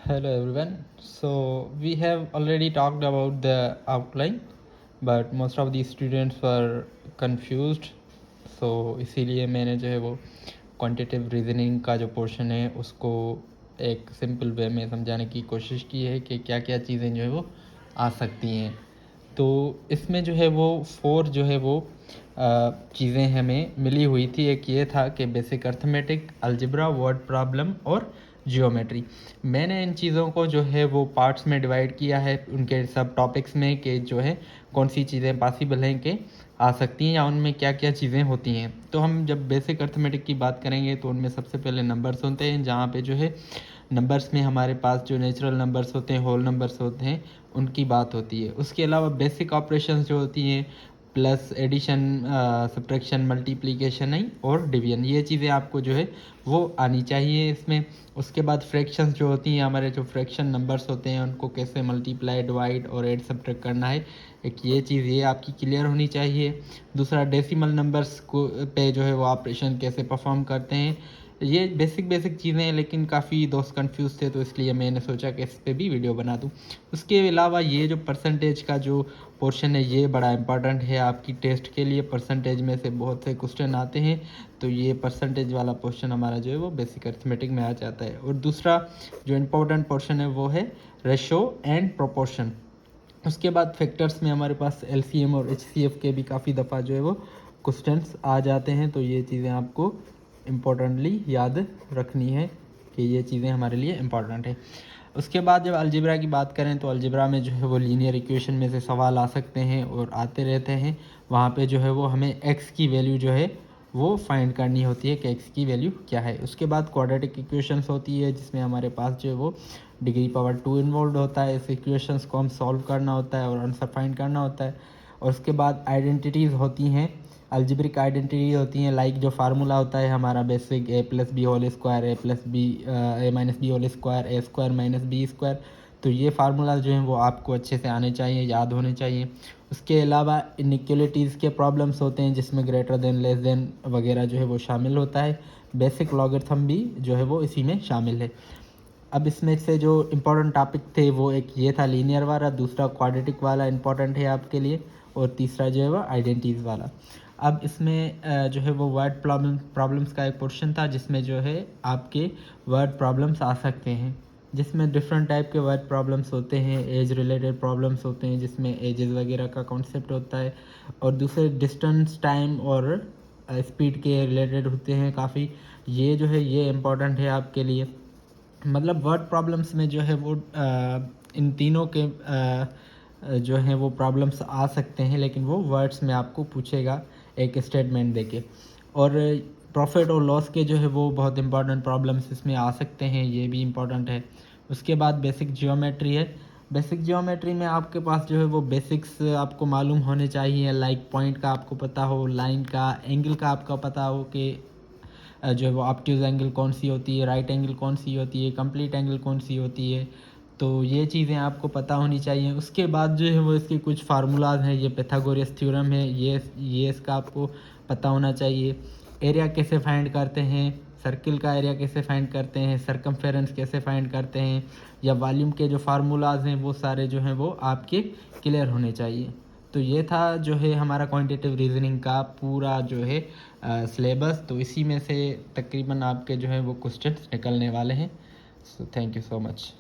Hello everyone. So we have already talked about the outline, but most of the students were confused. So इसीलिए मैंने जो है वो quantitative reasoning का जो पोर्शन है उसको एक सिंपल वे में समझाने की कोशिश की है कि क्या क्या चीज़ें जो है वो आ सकती हैं। तो इसमें जो है वो 4 जो है वो चीज़ें हमें मिली हुई थी। एक ये था कि basic arithmetic, algebra, word problem और जियोमेट्री। मैंने इन चीज़ों को जो है वो पार्ट्स में डिवाइड किया है उनके सब टॉपिक्स में कि जो है कौन सी चीज़ें पॉसिबल हैं कि आ सकती हैं या उनमें क्या क्या चीज़ें होती हैं। तो हम जब बेसिक अर्थमेटिक की बात करेंगे तो उनमें सबसे पहले नंबर्स होते हैं, जहाँ पे जो है नंबर्स में हमारे पास जो नेचुरल नंबर्स होते हैं, होल नंबर्स होते हैं, उनकी बात होती है। उसके अलावा बेसिक ऑपरेशंस जो होती हैं, प्लस एडिशन, सब्ट्रैक्शन, मल्टीप्लिकेशन नहीं और डिवीजन, ये चीज़ें आपको जो है वो आनी चाहिए इसमें। उसके बाद फ्रैक्शंस जो होती हैं, हमारे जो फ्रैक्शन नंबर्स होते हैं उनको कैसे मल्टीप्लाई, डिवाइड और ऐड सब्ट्रैक्ट करना है, एक ये चीज़ ये आपकी क्लियर होनी चाहिए। दूसरा, डेसिमल नंबर्स को पे जो है वो ऑपरेशन कैसे परफॉर्म करते हैं। ये बेसिक चीज़ें हैं, लेकिन काफ़ी दोस्त कंफ्यूज थे, तो इसलिए मैंने सोचा कि इस पर भी वीडियो बना दूँ। उसके अलावा ये जो परसेंटेज का जो पोर्शन है ये बड़ा इंपॉर्टेंट है आपकी टेस्ट के लिए। परसेंटेज में से बहुत से क्वेश्चन आते हैं, तो ये परसेंटेज वाला पोर्शन हमारा जो है वो बेसिक अर्थमेटिक में आ जाता है। और दूसरा जो इम्पोर्टेंट पोर्शन है वो है रेशो एंड प्रोपोर्शन। उसके बाद फैक्टर्स में हमारे पास एलसीएम और एचसीएफ के भी काफ़ी दफ़ा जो है वो क्वेश्चंस आ जाते हैं, तो ये चीज़ें आपको इम्पोर्टेंटली याद रखनी है कि ये चीज़ें हमारे लिए इम्पॉर्टेंट है। उसके बाद जब अलजेब्रा की बात करें तो अलजेब्रा में जो है वो लीनियर इक्वेशन में से सवाल आ सकते हैं और आते रहते हैं। वहाँ पे जो है वो हमें एक्स की वैल्यू जो है वो फाइंड करनी होती है कि एक्स की वैल्यू क्या है। उसके बाद क्वाड्रेटिक इक्वेशंस होती है, जिसमें हमारे पास जो है वो डिग्री पावर 2 इन्वॉल्व होता है। इस इक्वेशंस को हम सॉल्व करना होता है और आंसर फाइंड करना होता है। और उसके बाद आइडेंटिटीज़ होती हैं, अलजेब्रिक आइडेंटिटी होती हैं, लाइक जो फार्मूला होता है हमारा basic A plus B whole square, A plus B A minus B whole square, A square minus B square. तो ये फार्मूला जो हैं वो आपको अच्छे से आने चाहिए, याद होने चाहिए। उसके अलावा इनइक्वलिटीज़ के प्रॉब्लम्स होते हैं, जिसमें ग्रेटर देन, लेस देन वगैरह जो है वो शामिल होता है। बेसिक लॉगरिथम भी जो है वो इसी में शामिल है। अब इसमें से जो इम्पोर्टेंट टॉपिक थे वो एक ये था लीनियर वाला, दूसरा क्वाड्रेटिक वाला इम्पोर्टेंट है आपके लिए, और तीसरा जो है वो आइडेंटिटीज़ वाला। अब इसमें जो है वो वर्ड प्रॉब्लम्स का एक पोर्शन था, जिसमें जो है आपके वर्ड प्रॉब्लम्स आ सकते हैं, जिसमें डिफरेंट टाइप के वर्ड प्रॉब्लम्स होते हैं। एज रिलेटेड प्रॉब्लम्स होते हैं, जिसमें एजेस वगैरह का कॉन्सेप्ट होता है, और दूसरे डिस्टेंस, टाइम और स्पीड के रिलेटेड होते हैं काफ़ी। ये जो है ये इम्पोर्टेंट है आपके लिए। मतलब वर्ड प्रॉब्लम्स में जो है वो इन तीनों के जो हैं वो प्रॉब्लम्स आ सकते हैं, लेकिन वो वर्ड्स में आपको पूछेगा एक स्टेटमेंट देके। और प्रॉफिट और लॉस के जो है वो बहुत इंपॉर्टेंट प्रॉब्लम्स इसमें आ सकते हैं, ये भी इम्पॉर्टेंट है। उसके बाद बेसिक जियोमेट्री है। बेसिक जियोमेट्री में आपके पास जो है वो बेसिक्स आपको मालूम होने चाहिए, लाइक पॉइंट का आपको पता हो, लाइन का, एंगल का आपका पता हो कि जो है वो ऑब्ट्यूज एंगल कौन सी होती है, राइट एंगल कौन सी होती है, कंप्लीट एंगल कौन सी होती है। तो ये चीज़ें आपको पता होनी चाहिए। उसके बाद जो है वो इसके कुछ फार्मूलाज हैं, ये पैथागोरस थ्योरम है, ये इसका आपको पता होना चाहिए। एरिया कैसे फाइंड करते हैं, सर्किल का एरिया कैसे फाइंड करते हैं, सरकमफेरेंस कैसे फाइंड करते हैं, या वॉल्यूम के जो फार्मूलाज हैं वो सारे जो हैं वो आपके क्लियर होने चाहिए। तो ये था जो है हमारा क्वांटिटेटिव रीजनिंग का पूरा जो है सिलेबस। तो इसी में से तकरीबन आपके जो है वो क्वेश्चंस निकलने वाले हैं। So thank you so much.